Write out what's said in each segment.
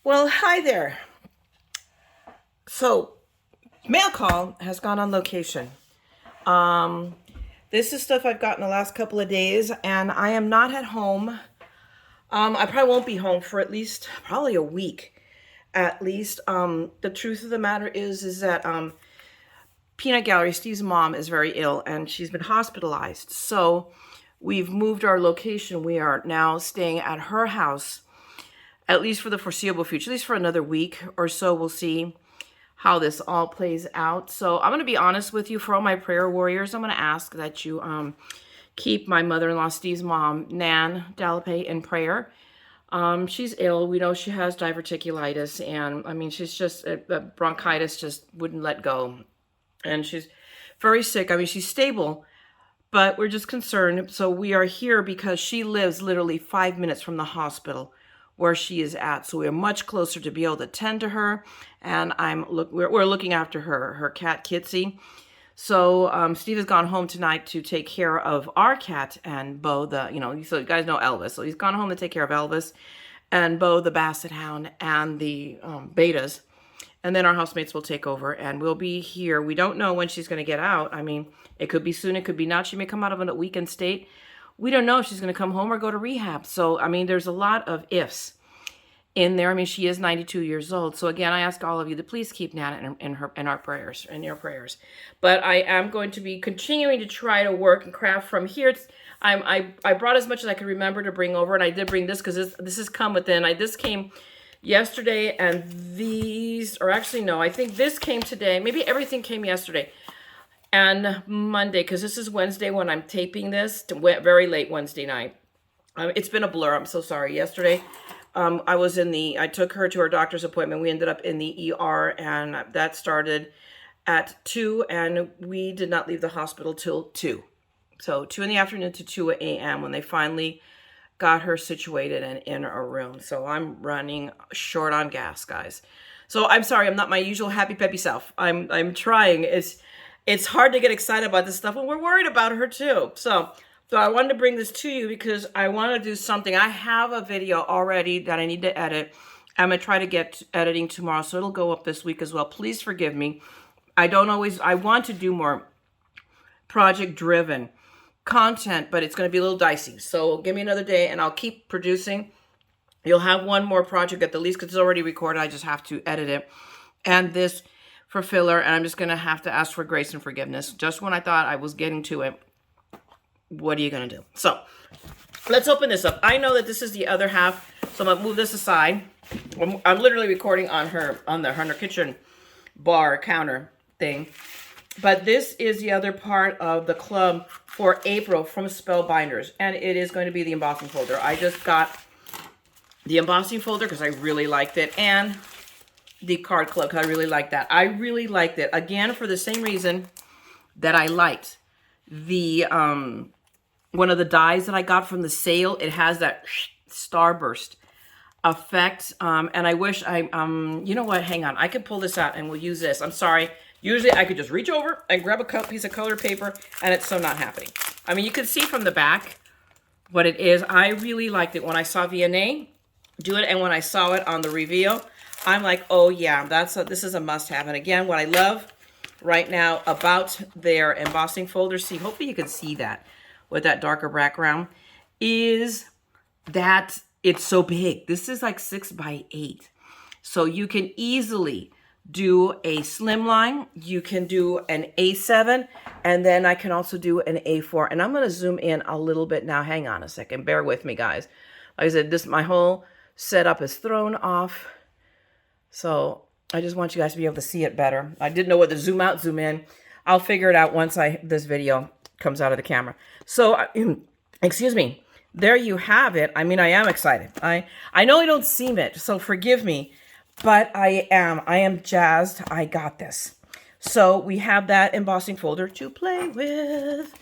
Well, hi there. So, mail call has gone on location. This is stuff I've gotten the last couple of days, and I am not at home. I probably won't be home for at least probably a week, at least. The truth of the matter is that Peanut Gallery, Steve's mom, is very ill, and she's been hospitalized. So we've moved our location. We are now staying at her house, at least for the foreseeable future, at least for another week or so. We'll see how this all plays out. So I'm going to be honest with you. For all my prayer warriors, I'm going to ask that you keep my mother-in-law, Steve's mom, Mayra Dallape, in prayer. She's ill. We know she has diverticulitis, and I mean, she's just, bronchitis just wouldn't let go. And she's very sick. I mean, she's stable, but we're just concerned. So we are here because she lives literally 5 minutes from the hospital where she is at. So we're much closer to be able to tend to her. And we're looking after her cat, Kitsy. So Steve has gone home tonight to take care of our cat and Bo, so you guys know Elvis. So he's gone home to take care of Elvis and Bo, the basset hound, and the betas. And then our housemates will take over, and we'll be here. We don't know when she's going to get out. I mean, it could be soon, it could be not. She may come out of a weekend state. We don't know if she's going to come home or go to rehab. So, I mean, there's a lot of ifs in there. I mean, she is 92 years old. So again, I ask all of you to please keep Nana in our prayers, in your prayers. But I am going to be continuing to try to work and craft from here. I brought as much as I could remember to bring over, and I did bring this because this has come within. This came yesterday, and these, or actually no, I think this came today. Maybe everything came yesterday and Monday, because this is Wednesday when I'm taping this, very late Wednesday night. It's been a blur. I'm so sorry. Yesterday, I took her to her doctor's appointment. We ended up in the ER, and that started at 2, and we did not leave the hospital till 2. So 2 in the afternoon to 2 a.m. when they finally got her situated and in a room. So I'm running short on gas, guys. So I'm sorry. I'm not my usual happy peppy self. I'm trying. It's hard to get excited about this stuff, and we're worried about her too. So I wanted to bring this to you because I want to do something. I have a video already that I need to edit. I'm going to try to get editing tomorrow, so it'll go up this week as well. Please forgive me. I want to do more project-driven content, but it's going to be a little dicey. So give me another day, and I'll keep producing. You'll have one more project at the least because it's already recorded. I just have to edit it. And this for filler, and I'm just going to have to ask for grace and forgiveness. Just when I thought I was getting to it, what are you going to do? So let's open this up. I know that this is the other half, so I'm going to move this aside. I'm literally recording on her kitchen bar counter thing. But this is the other part of the club for April from Spellbinders, and it is going to be the embossing folder. I just got the embossing folder because I really liked it, and the card club because I really liked that. I really liked it, again, for the same reason that I liked the one of the dies that I got from the sale. It has that starburst effect, and I wish you know what, hang on, I could pull this out and we'll use this. I'm sorry, usually I could just reach over and grab a piece of colored paper, and it's so not happening. I mean, you can see from the back what it is. I really liked it when I saw Verne do it, and when I saw it on the reveal, I'm like, oh yeah, this is a must-have. And again, what I love right now about their embossing folder, see, hopefully you can see that with that darker background, is that it's so big. This is like 6 by 8. So you can easily do a slimline. You can do an A7, and then I can also do an A4. And I'm going to zoom in a little bit now. Hang on a second. Bear with me, guys. Like I said, my whole setup is thrown off. So I just want you guys to be able to see it better. I didn't know whether to zoom out, zoom in. I'll figure it out once this video comes out of the camera. So, excuse me. There you have it. I mean, I am excited. I know I don't seem it, so forgive me, but I am jazzed. I got this. So we have that embossing folder to play with.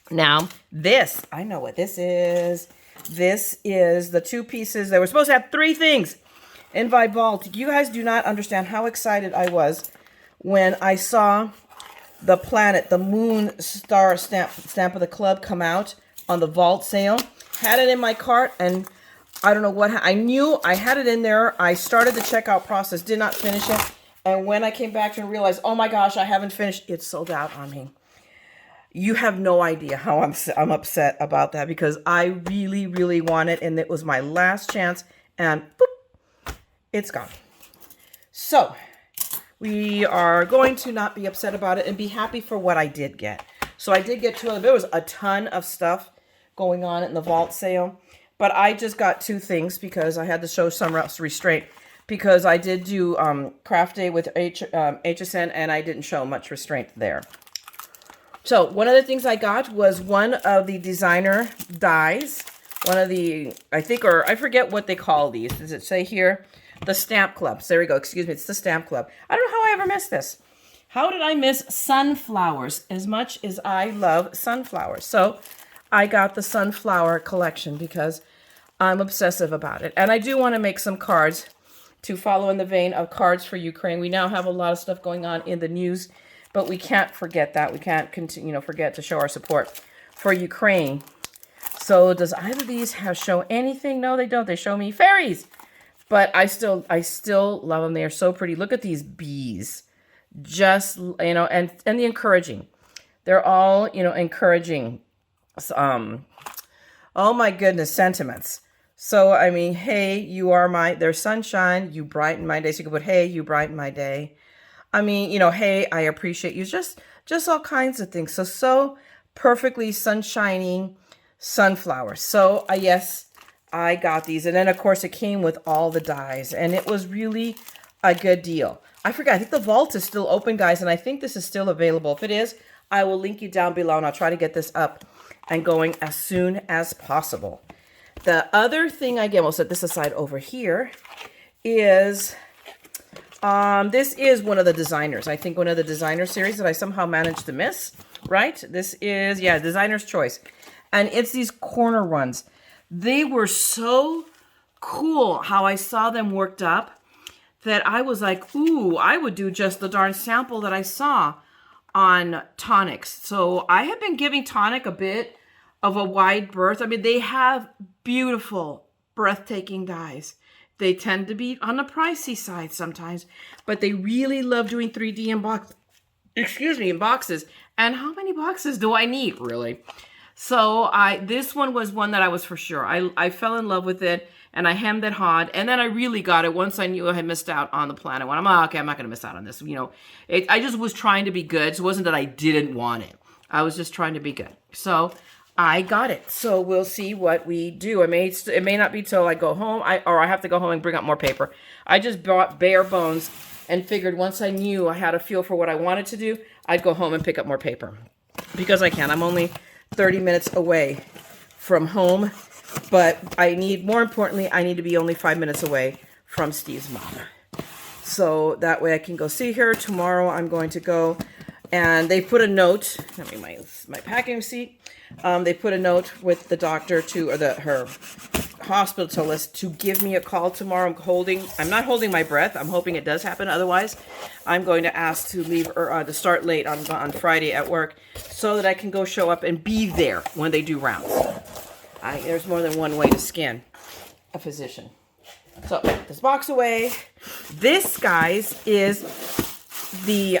Now, I know what this is. This is the 2 pieces. They were supposed to have 3 things in my vault. You guys do not understand how excited I was when I saw the planet, the moon star stamp of the club come out on the vault sale. Had it in my cart, and I don't know what, I knew I had it in there. I started the checkout process, did not finish it. And when I came back and realized, oh my gosh, I haven't finished, it sold out on me. You have no idea how I'm upset about that, because I really, really want it. And it was my last chance, and boop, it's gone. So we are going to not be upset about it and be happy for what I did get. So I did get 2 of them. There was a ton of stuff going on in the vault sale, but I just got 2 things because I had to show some restraint, because I did do craft day with HSN and I didn't show much restraint there. So one of the things I got was one of the designer dies. One of the, I think, or I forget what they call these. Does it say here? The Stamp Club. There we go. Excuse me. It's the Stamp Club. I don't know how I ever missed this. How did I miss sunflowers as much as I love sunflowers? So I got the sunflower collection because I'm obsessive about it. And I do want to make some cards to follow in the vein of cards for Ukraine. We now have a lot of stuff going on in the news, but we can't forget that. We can't continue, forget to show our support for Ukraine. So does either of these show anything? No, they don't. They show me fairies. But I still love them. They are so pretty. Look at these bees. Just, and the encouraging. They're all, encouraging, oh my goodness, sentiments. So, I mean, hey, you are there's sunshine, you brighten my day. So you can put, hey, you brighten my day. I mean, hey, I appreciate you. Just all kinds of things. So perfectly sunshining sunflowers. So, yes, I got these. And then, of course, it came with all the dies. And it was really a good deal. I forgot. I think the vault is still open, guys. And I think this is still available. If it is, I will link you down below. And I'll try to get this up and going as soon as possible. The other thing I get, we'll set this aside over here, is this is one of the designers. I think one of the designer series that I somehow managed to miss, right? This is, Designer's Choice. And it's these corner ones. They were so cool how I saw them worked up that I was like, ooh, I would do just the darn sample that I saw on Tonic. So I have been giving Tonic a bit of a wide berth. I mean, they have beautiful, breathtaking dies. They tend to be on the pricey side sometimes, but they really love doing 3D in boxes. And how many boxes do I need, really? So this one was one that I was for sure. I fell in love with it, and I hemmed and hawed, and then I really got it once I knew I had missed out on the planet one. I'm like, okay, I'm not going to miss out on this. I just was trying to be good. So it wasn't that I didn't want it. I was just trying to be good. So I got it. So we'll see what we do. It may not be till I go home, or I have to go home and bring up more paper. I just bought bare bones and figured once I knew I had a feel for what I wanted to do, I'd go home and pick up more paper. Because I can. I'm only 30 minutes away from home, but more importantly, I need to be only 5 minutes away from Steve's mom. So that way I can go see her. Tomorrow I'm going to go, and they put a note, my packing receipt. They put a note with the doctor her hospitalist to give me a call tomorrow. I'm not holding my breath. I'm hoping it does happen. Otherwise, I'm going to ask to leave or to start late on Friday at work so that I can go show up and be there when they do rounds. There's more than one way to skin a physician. So this box away. This, guys, is the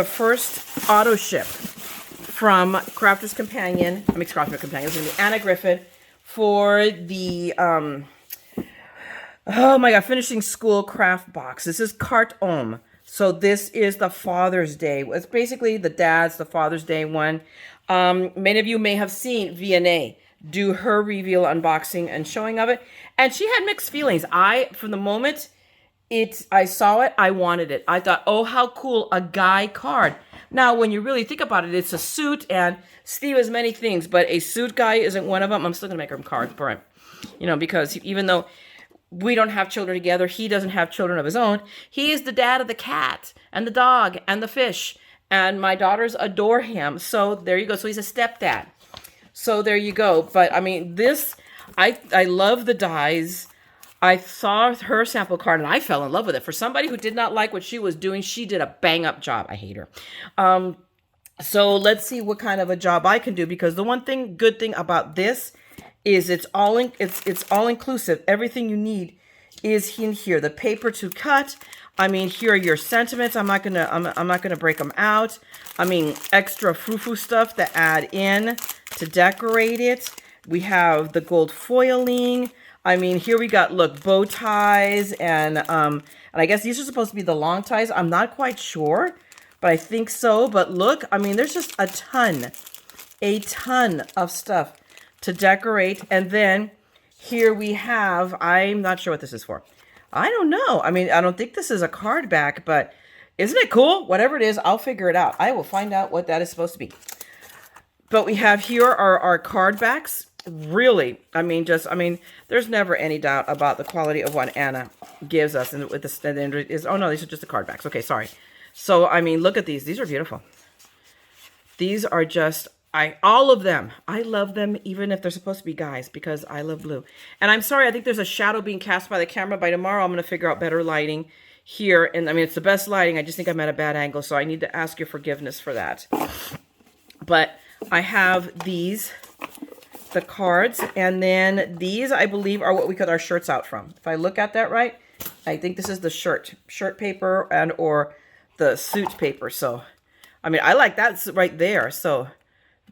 first auto ship from Crafter's Companion. Crafter's Companion. It's going to be Anna Griffin for the finishing school craft box. This is Carte Homme. So this is the Father's Day. It's basically the Father's Day one. Many of you may have seen Verne do her reveal, unboxing, and showing of it. And she had mixed feelings. From the moment I saw it, I wanted it. I thought, oh, how cool, a guy card. Now, when you really think about it, it's a suit, and Steve has many things, but a suit guy isn't one of them. I'm still going to make him cards for him. Because even though we don't have children together, he doesn't have children of his own. He is the dad of the cat and the dog and the fish, and my daughters adore him. So there you go. So he's a stepdad. So there you go. But, I love the dies. I saw her sample card and I fell in love with it. For somebody who did not like what she was doing, she did a bang-up job. I hate her. So let's see what kind of a job I can do, because the good thing about this is it's all inclusive. Everything you need is in here. The paper to cut. I mean, here are your sentiments. I'm not gonna break them out. I mean, extra frou-frou stuff to add in to decorate it. We have the gold foiling. I mean, here we got, look, bow ties, and I guess these are supposed to be the long ties. I'm not quite sure, but I think so. But look, I mean, there's just a ton of stuff to decorate. And then here we have, I'm not sure what this is for. I don't know. I mean, I don't think this is a card back, but isn't it cool? Whatever it is, I'll figure it out. I will find out what that is supposed to be. But we have here our card backs. Really, I mean, there's never any doubt about the quality of what Anna gives us. And with the, oh no, these are just the card backs. Okay, sorry. So, I mean, look at these. These are beautiful. These are just, all of them. I love them, even if they're supposed to be guys, because I love blue. And I'm sorry, I think there's a shadow being cast by the camera. By tomorrow, I'm going to figure out better lighting here. And I mean, it's the best lighting. I just think I'm at a bad angle, so I need to ask your forgiveness for that. But I have these, the cards, and then these, I believe, are what we cut our shirts out from. If I look at that right, I think this is the shirt paper and or the suit paper. So, I mean, I like that right there. So,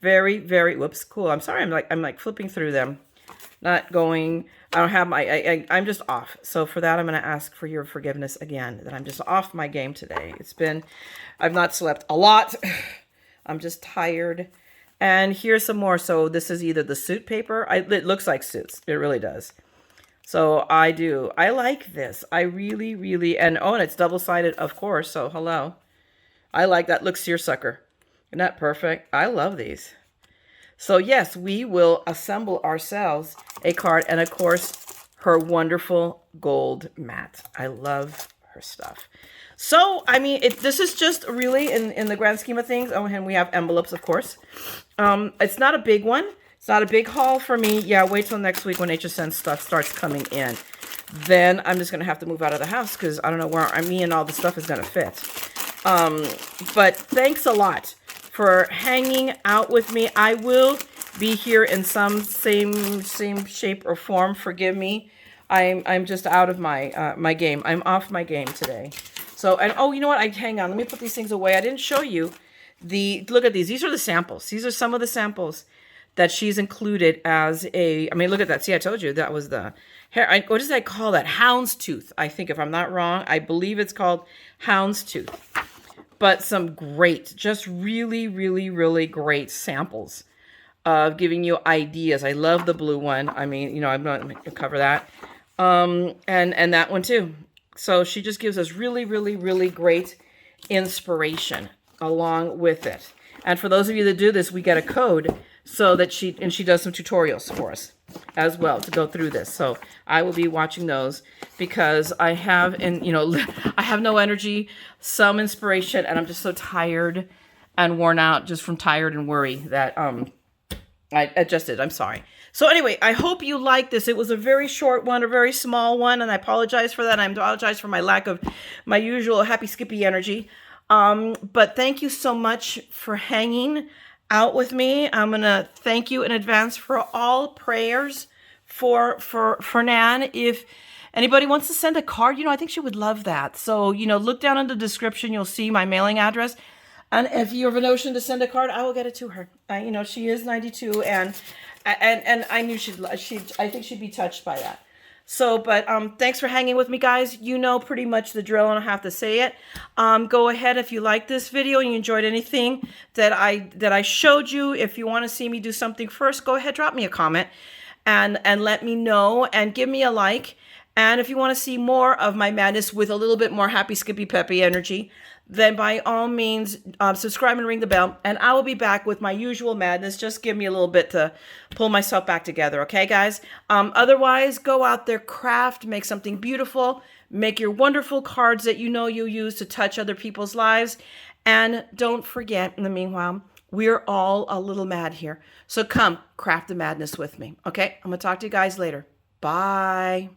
very, very, whoops, cool. I'm sorry, I'm like flipping through them. Not going, I don't have my, I'm just off. So for that, I'm going to ask for your forgiveness again, that I'm just off my game today. I've not slept a lot. I'm just tired. And here's some more. So this is either the suit paper. It looks like suits. It really does. So I like this. I really, really, and it's double-sided, of course. So hello. I like that. Look, seersucker. Isn't that perfect? I love these. So yes, we will assemble ourselves a card. And of course, her wonderful gold mat. I love her stuff. So, I mean, this is just really, in the grand scheme of things, and we have envelopes, of course. It's not a big one. It's not a big haul for me. Yeah, wait till next week when HSN stuff starts coming in. Then I'm just going to have to move out of the house because I don't know where me and all the stuff is going to fit. But thanks a lot for hanging out with me. I will be here in some same shape or form. Forgive me. I'm just out of my game. I'm off my game today. So, and oh, you know what? Hang on. Let me put these things away. I didn't show you look at these. These are the samples. These are some of the samples that she's included as I mean, look at that. See, I told you that was the hair. What does that call that? Houndstooth. I think, if I'm not wrong, I believe it's called houndstooth. But some great, just really, really, really great samples of giving you ideas. I love the blue one. I mean, you know, I'm not going to cover that. And that one too. So she just gives us really, really, really great inspiration along with it. And for those of you that do this, we get a code so that she does some tutorials for us as well to go through this. So I will be watching those because I have, I have no energy, some inspiration, and I'm just so tired and worn out just from tired and worry that I adjusted. I'm sorry. So anyway, I hope you like this. It was a very short one, a very small one, and I apologize for that. I apologize for my lack of my usual happy skippy energy. But thank you so much for hanging out with me. I'm going to thank you in advance for all prayers for Nan. If anybody wants to send a card, I think she would love that. So, look down in the description. You'll see my mailing address. And if you have a notion to send a card, I will get it to her. She is 92, and I knew I think she'd be touched by that. So, but thanks for hanging with me, guys. You know pretty much the drill. I don't have to say it. Go ahead if you like this video and you enjoyed anything that I showed you. If you want to see me do something first, go ahead, drop me a comment and let me know and give me a like. And if you want to see more of my madness with a little bit more happy, skippy, peppy energy, then by all means, subscribe and ring the bell. And I will be back with my usual madness. Just give me a little bit to pull myself back together. Okay, guys? Otherwise, go out there, craft, make something beautiful. Make your wonderful cards that you use to touch other people's lives. And don't forget, in the meanwhile, we're all a little mad here. So come, craft the madness with me. Okay? I'm going to talk to you guys later. Bye.